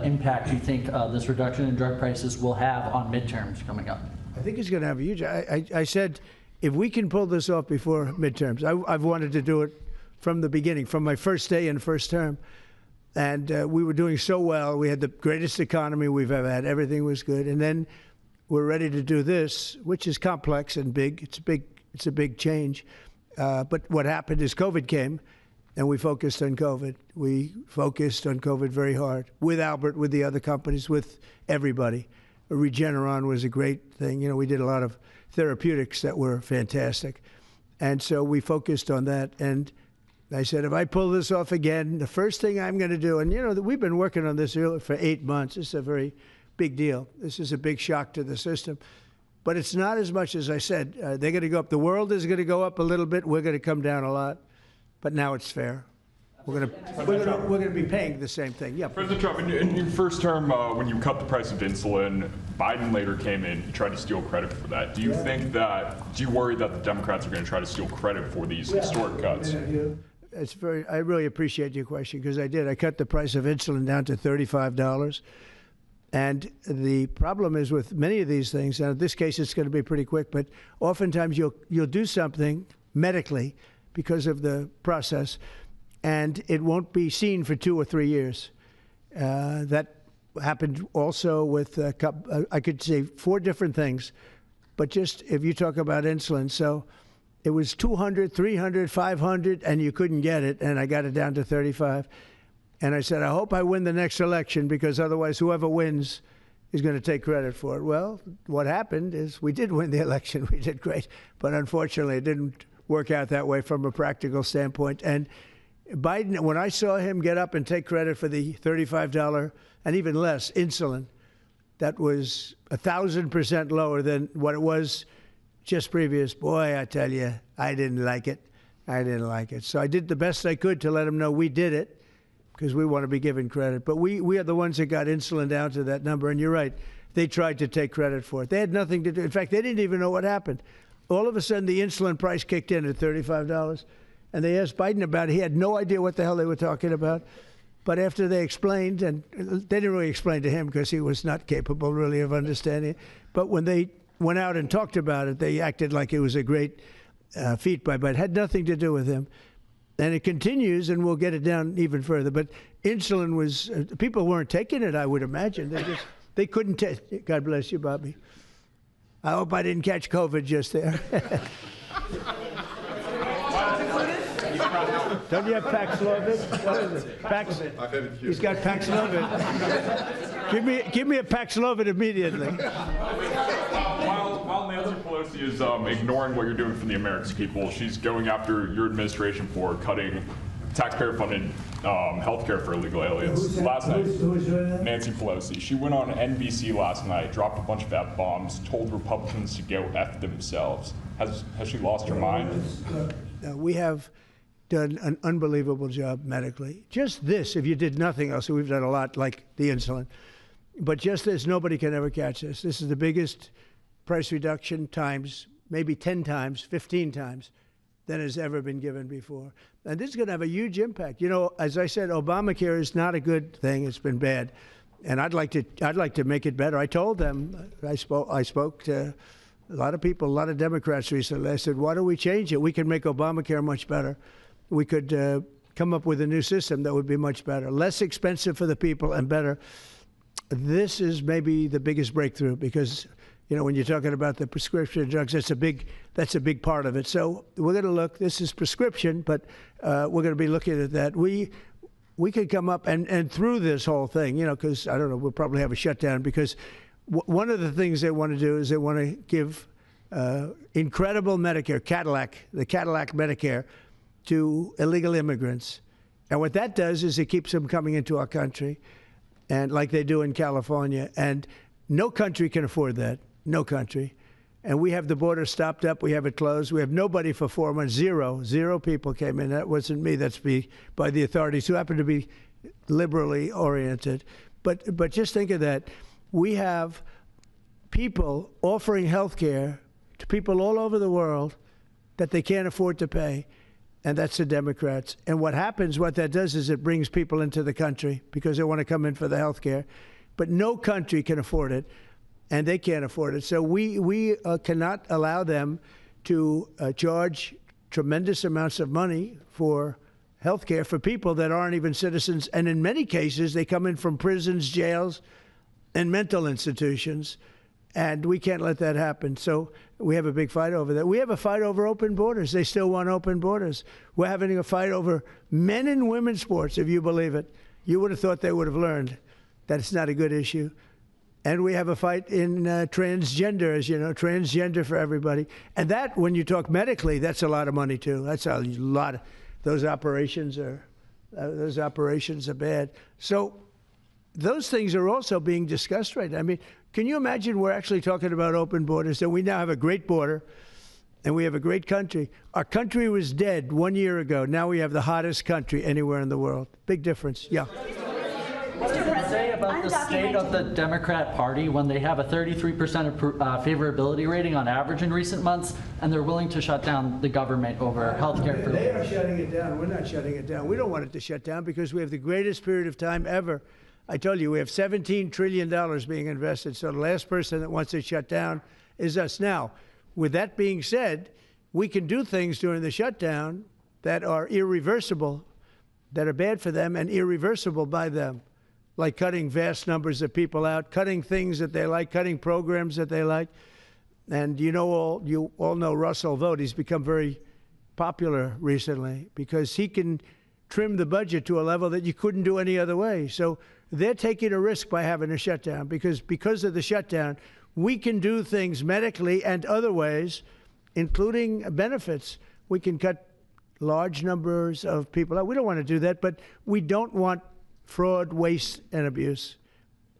impact you think this reduction in drug prices will have on midterms coming up? I think it's going to have a huge. I said, if we can pull this off before midterms, I've wanted to do it from the beginning, from my first day in first term. And we were doing so well. We had the greatest economy we've ever had. Everything was good. And then we're ready to do this, which is complex and big. It's a big change. But what happened is COVID came, and we focused on COVID. We focused on COVID very hard with Albert, with the other companies, with everybody. Regeneron was a great thing. You know, we did a lot of therapeutics that were fantastic. And so we focused on that. And I said, if I pull this off again, the first thing I'm going to do, and you know, we've been working on this for 8 months. This is a very big deal. This is a big shock to the system. But it's not as much as I said. They're going to go up. The world is going to go up a little bit. We're going to come down a lot. But now it's fair. We're going to be paying the same thing. Yeah. President Trump, in your first term, when you cut the price of insulin, Biden later came in and tried to steal credit for that. Do you worry that the Democrats are going to try to steal credit for these historic cuts? I really appreciate your question because I did. I cut the price of insulin down to $35. And the problem is with many of these things, and in this case it's going to be pretty quick, but oftentimes you'll do something medically because of the process, and it won't be seen for 2 or 3 years. That happened also with, I could say 4 different things, but just if you talk about insulin, so it was 200, 300, 500, and you couldn't get it, and I got it down to 35. And I said, I hope I win the next election because otherwise whoever wins is going to take credit for it. Well, what happened is we did win the election. We did great. But unfortunately, it didn't work out that way from a practical standpoint. And Biden, when I saw him get up and take credit for the $35 and even less insulin, that was 1,000% lower than what it was just previous. Boy, I tell you, I didn't like it. I didn't like it. So I did the best I could to let him know we did it, because we want to be given credit. But we are the ones that got insulin down to that number. And you're right, they tried to take credit for it. They had nothing to do. In fact, they didn't even know what happened. All of a sudden, the insulin price kicked in at $35. And they asked Biden about it. He had no idea what the hell they were talking about. But after they explained, and they didn't really explain to him because he was not capable really of understanding it. But when they went out and talked about it, they acted like it was a great feat by Biden. It had nothing to do with him. And it continues, and we'll get it down even further. But insulin was, people weren't taking it, I would imagine. They couldn't take it. God bless you, Bobby. I hope I didn't catch COVID just there. Don't you have Paxlovid? What is it? He's got Paxlovid. Give me a Paxlovid immediately. While Nancy Pelosi is ignoring what you're doing for the American people, she's going after your administration for cutting taxpayer-funded healthcare for illegal aliens. Last night, Who's doing that? Nancy Pelosi, she went on NBC last night, dropped a bunch of F-bombs, told Republicans to go F themselves. Has she lost her mind? We have done an unbelievable job medically. Just this, if you did nothing else, we've done a lot like the insulin, but just this, nobody can ever catch this. This is the biggest price reduction times, maybe 10 times, 15 times than has ever been given before. And this is going to have a huge impact. You know, as I said, Obamacare is not a good thing. It's been bad. And I'd like to make it better. I told them, I spoke to a lot of people, a lot of Democrats recently. I said, why don't we change it? We can make Obamacare much better. We could come up with a new system that would be much better, less expensive for the people and better. This is maybe the biggest breakthrough because, you know, when you're talking about the prescription drugs, that's a big part of it. So we're going to look. This is prescription, but we're going to be looking at that. We could come up and through this whole thing, you know, because I don't know, we'll probably have a shutdown because one of the things they want to do is they want to give incredible Medicare, the Cadillac Medicare, to illegal immigrants. And what that does is it keeps them coming into our country, and like they do in California. And no country can afford that. No country. And we have the border stopped up. We have it closed. We have nobody for 4 months. Zero people came in. That wasn't me. That's by the authorities who happen to be liberally oriented. But just think of that. We have people offering health care to people all over the world that they can't afford to pay. And that's the Democrats. And what that does is it brings people into the country because they want to come in for the health care. But no country can afford it, and they can't afford it. So we cannot allow them to charge tremendous amounts of money for health care for people that aren't even citizens. And in many cases, they come in from prisons, jails, and mental institutions. And we can't let that happen. So we have a big fight over that. We have a fight over open borders. They still want open borders. We're having a fight over men and women's sports, if you believe it. You would have thought they would have learned that it's not a good issue. And we have a fight in transgender, as you know, transgender for everybody. And that, when you talk medically, that's a lot of money, too. That's a lot. Those operations are bad. So those things are also being discussed right now. I mean, can you imagine we're actually talking about open borders, and we now have a great border, and we have a great country. Our country was dead 1 year ago. Now we have the hottest country anywhere in the world. Big difference. Yeah. What does it say about the state of the Democrat Party when they have a 33% favorability rating on average in recent months, and they're willing to shut down the government over health care? They are shutting it down. We're not shutting it down. We don't want it to shut down because we have the greatest period of time ever. I told you, we have $17 trillion being invested, so the last person that wants it shut down is us. Now, with that being said, we can do things during the shutdown that are irreversible, that are bad for them and irreversible by them, like cutting vast numbers of people out, cutting things that they like, cutting programs that they like. And you all know Russell Vought. He's become very popular recently because he can trim the budget to a level that you couldn't do any other way. So they're taking a risk by having a shutdown because of the shutdown, we can do things medically and other ways, including benefits. We can cut large numbers of people out. We don't want to do that, but we don't want fraud, waste, and abuse.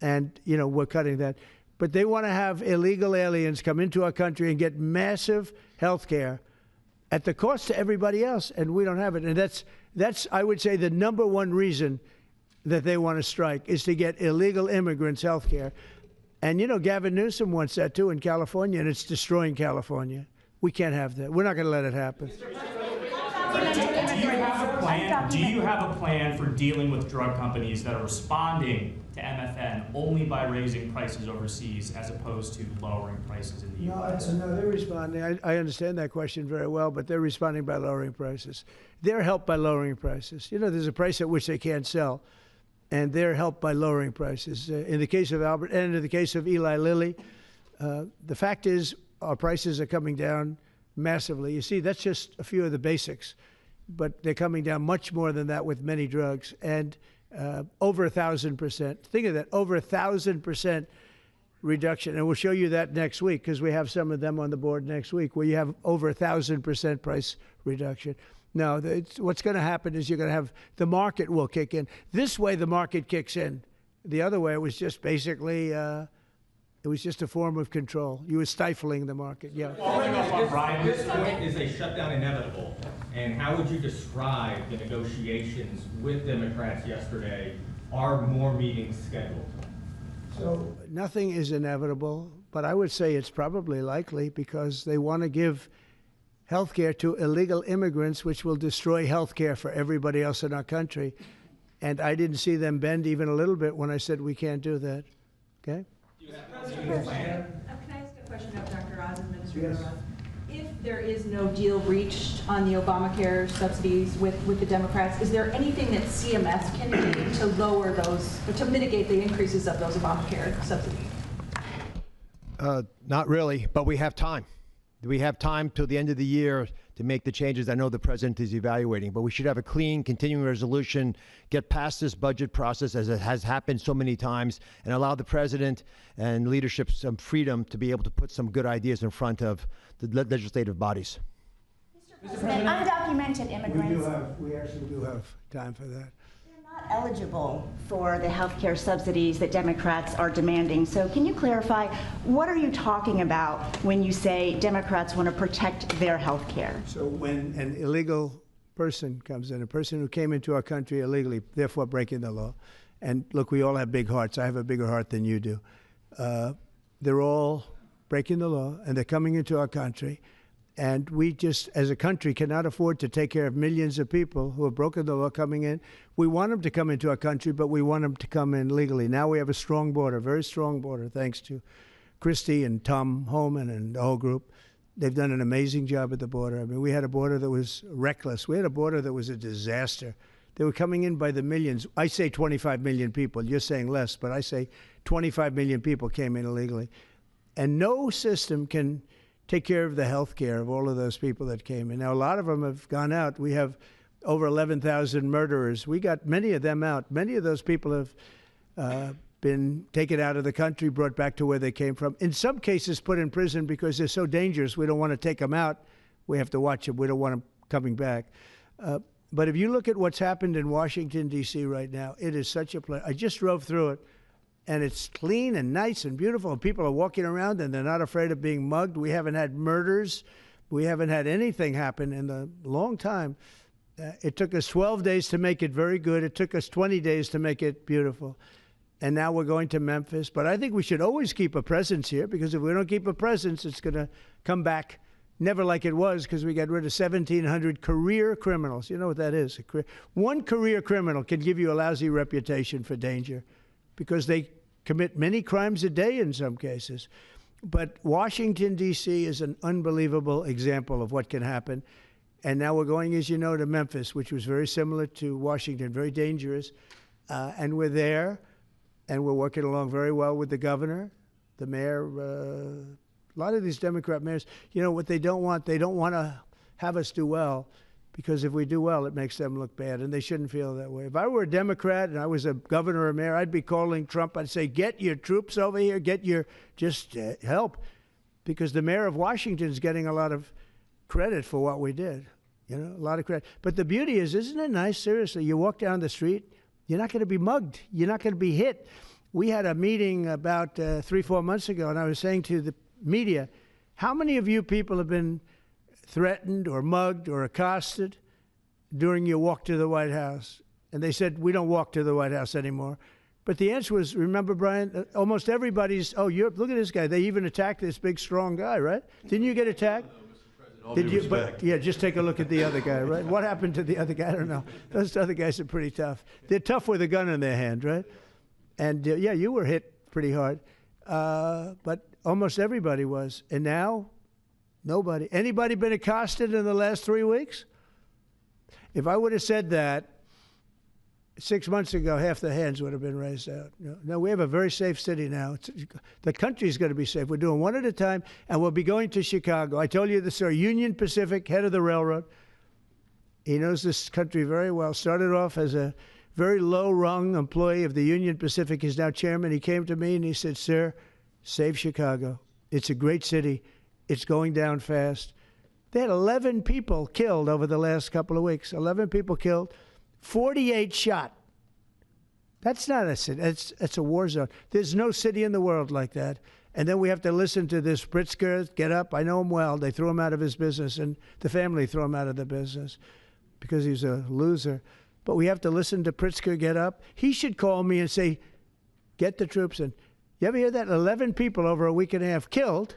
And, you know, we're cutting that. But they want to have illegal aliens come into our country and get massive health care at the cost to everybody else, and we don't have it. And that's I would say, the number one reason that they want to strike is to get illegal immigrants health care. And, you know, Gavin Newsom wants that, too, in California, and it's destroying California. We can't have that. We're not going to let it happen. Do you have a plan for dealing with drug companies that are responding to MFN only by raising prices overseas as opposed to lowering prices in the U.S.? No, they're responding. I understand that question very well, but they're responding by lowering prices. They're helped by lowering prices. You know, there's a price at which they can't sell, and they're helped by lowering prices. In the case of Albert and in the case of Eli Lilly, the fact is our prices are coming down massively. You see, that's just a few of the basics, but they're coming down much more than that with many drugs, and over 1,000%. Think of that, over 1,000% reduction. And we'll show you that next week because we have some of them on the board next week where you have over 1,000% price reduction. No, what's going to happen is you're going to have the market will kick in. This way, the market kicks in. The other way, it was just basically, it was just a form of control. You were stifling the market. Yeah. At this point, is a shutdown inevitable? And how would you describe the negotiations with Democrats yesterday? Are more meetings scheduled? So nothing is inevitable, but I would say it's probably likely because they want to give health care to illegal immigrants, which will destroy health care for everybody else in our country. And I didn't see them bend even a little bit when I said we can't do that. Okay? Can I ask a question of Dr. Oz, Administrator Oz? If there is no deal reached on the Obamacare subsidies with the Democrats, is there anything that CMS can do to lower those, or to mitigate the increases of those Obamacare subsidies? Not really, but we have time. We have time till the end of the year to make the changes I know the president is evaluating, but we should have a clean continuing resolution, get past this budget process as it has happened so many times, and allow the president and leadership some freedom to be able to put some good ideas in front of the legislative bodies. Mr. President, undocumented immigrants. We actually do have time for that. Not eligible for the health care subsidies that Democrats are demanding. So can you clarify, what are you talking about when you say Democrats want to protect their health care? So when an illegal person comes in, a person who came into our country illegally, therefore breaking the law, and look, we all have big hearts. I have a bigger heart than you do. They're all breaking the law, and they're coming into our country. And we just, as a country, cannot afford to take care of millions of people who have broken the law coming in. We want them to come into our country, but we want them to come in legally. Now we have a strong border, very strong border, thanks to Christie and Tom Homan and the whole group. They've done an amazing job at the border. I mean, we had a border that was reckless. We had a border that was a disaster. They were coming in by the millions. I say 25 million people. You're saying less, but I say 25 million people came in illegally. And no system can take care of the health care of all of those people that came in. Now, a lot of them have gone out. We have over 11,000 murderers. We got many of them out. Many of those people have been taken out of the country, brought back to where they came from. In some cases, put in prison because they're so dangerous. We don't want to take them out. We have to watch them. We don't want them coming back. But if you look at what's happened in Washington, D.C. right now, it is such a place. I just drove through it. And it's clean and nice and beautiful, and people are walking around and they're not afraid of being mugged. We haven't had murders. We haven't had anything happen in a long time. It took us 12 days to make it very good. It took us 20 days to make it beautiful. And now we're going to Memphis. But I think we should always keep a presence here, because if we don't keep a presence, it's going to come back never like it was, because we got rid of 1,700 career criminals. You know what that is? One career criminal can give you a lousy reputation for danger, because they commit many crimes a day in some cases. But Washington, D.C. is an unbelievable example of what can happen. And now we're going, as you know, to Memphis, which was very similar to Washington, very dangerous. And we're there, and we're working along very well with the governor, the mayor. A lot of these Democrat mayors, you know what they don't want to have us do well, because if we do well, it makes them look bad, and they shouldn't feel that way. If I were a Democrat and I was a governor or mayor, I'd be calling Trump. I'd say, get your troops over here, just help, because the mayor of Washington is getting a lot of credit for what we did, a lot of credit. But the beauty is, isn't it nice, seriously, you walk down the street, you're not going to be mugged, you're not going to be hit. We had a meeting about 3-4 months ago, and I was saying to the media, how many of you people have been threatened or mugged or accosted during your walk to the White House? And they said, we don't walk to the White House anymore. But the answer was, remember, Brian, almost everybody's, look at this guy. They even attacked this big, strong guy, right? Didn't you get attacked? Did you? But yeah, just take a look at the other guy, right? What happened to the other guy? I don't know. Those other guys are pretty tough. They're tough with a gun in their hand, right? And yeah, you were hit pretty hard. But almost everybody was. And now, nobody. Anybody been accosted in the last 3 weeks? If I would have said that 6 months ago, half the hands would have been raised out. No, we have a very safe city now. The country's going to be safe. We're doing one at a time, and we'll be going to Chicago. I told you this, sir. Union Pacific, head of the railroad. He knows this country very well. Started off as a very low-rung employee of the Union Pacific. He's now chairman. He came to me and he said, sir, save Chicago. It's a great city. It's going down fast. They had 11 people killed over the last couple of weeks. 11 people killed, 48 shot. That's not a city. It's a war zone. There's no city in the world like that. And then we have to listen to this Pritzker get up. I know him well. They threw him out of his business, and the family threw him out of the business because he's a loser. But we have to listen to Pritzker get up. He should call me and say, get the troops in. You ever hear that? 11 people over a week and a half killed.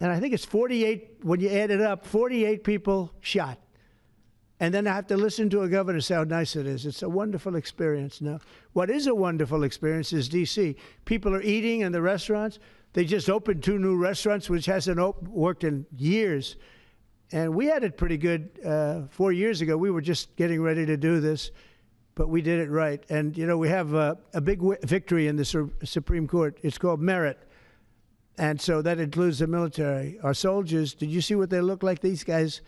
And I think it's 48, when you add it up, 48 people shot. And then I have to listen to a governor say how nice it is. It's a wonderful experience. Now, what is a wonderful experience is D.C. People are eating in the restaurants. They just opened 2 new restaurants, which hasn't worked in years. And we had it pretty good 4 years ago. We were just getting ready to do this, but we did it right. And, you know, we have a big victory in the Supreme Court. It's called merit. And so that includes the military. Our soldiers, did you see what they look like? These guys,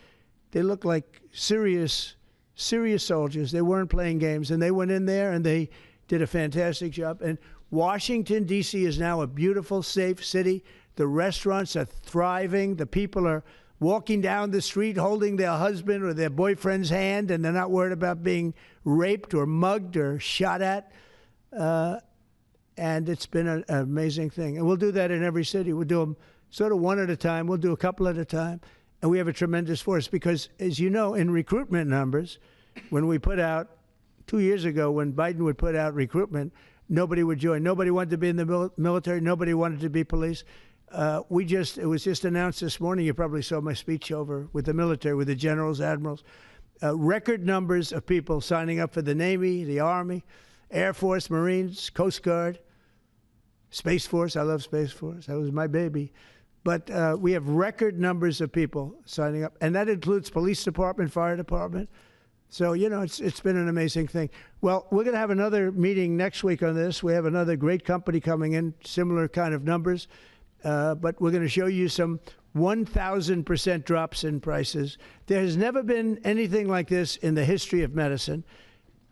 they look like serious soldiers. They weren't playing games. And they went in there and they did a fantastic job. And Washington, D.C. is now a beautiful, safe city. The restaurants are thriving. The people are walking down the street holding their husband or their boyfriend's hand, and they're not worried about being raped or mugged or shot at. And it's been an amazing thing. And we'll do that in every city. We'll do them sort of one at a time. We'll do a couple at a time. And we have a tremendous force because, as you know, in recruitment numbers, when we put out, 2 years ago, when Biden would put out recruitment, nobody would join. Nobody wanted to be in the military. Nobody wanted to be police. It was just announced this morning. You probably saw my speech over with the military, with the generals, admirals. Record numbers of people signing up for the Navy, the Army, Air Force, Marines, Coast Guard, Space Force. I love Space Force. That was my baby. But we have record numbers of people signing up, and that includes police department, fire department. So, you know, it's been an amazing thing. Well, we're going to have another meeting next week on this. We have another great company coming in, similar kind of numbers. But we're going to show you some 1,000% drops in prices. There has never been anything like this in the history of medicine,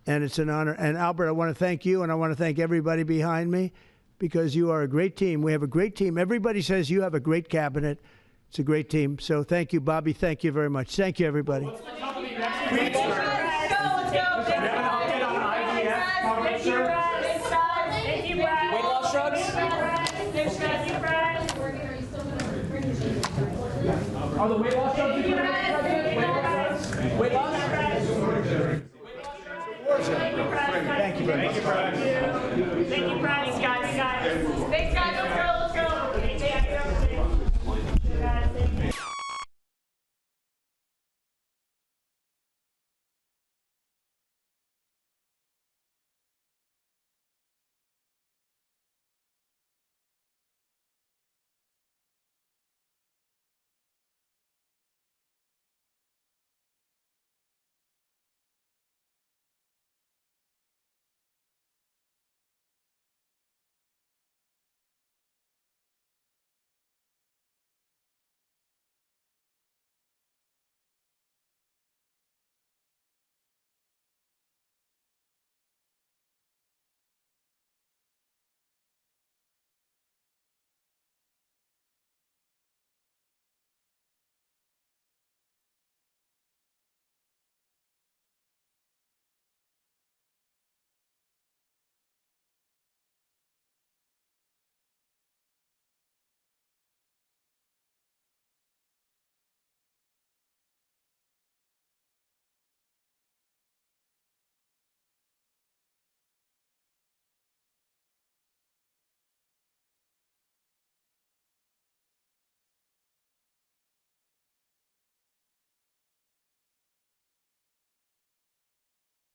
and it's an honor. And Albert, I want to thank you, and I want to thank everybody behind me, because you are a great team. We have a great team. Everybody says you have a great cabinet. It's a great team. So thank you, Bobby. Thank you very much. Thank you, everybody. What's the company next week? Let's go. We have an update on IVF. Thank you, Brad. Thank you, Brad. Weight loss drugs? Thank you, Brad. Are the weight loss drugs? Weight loss?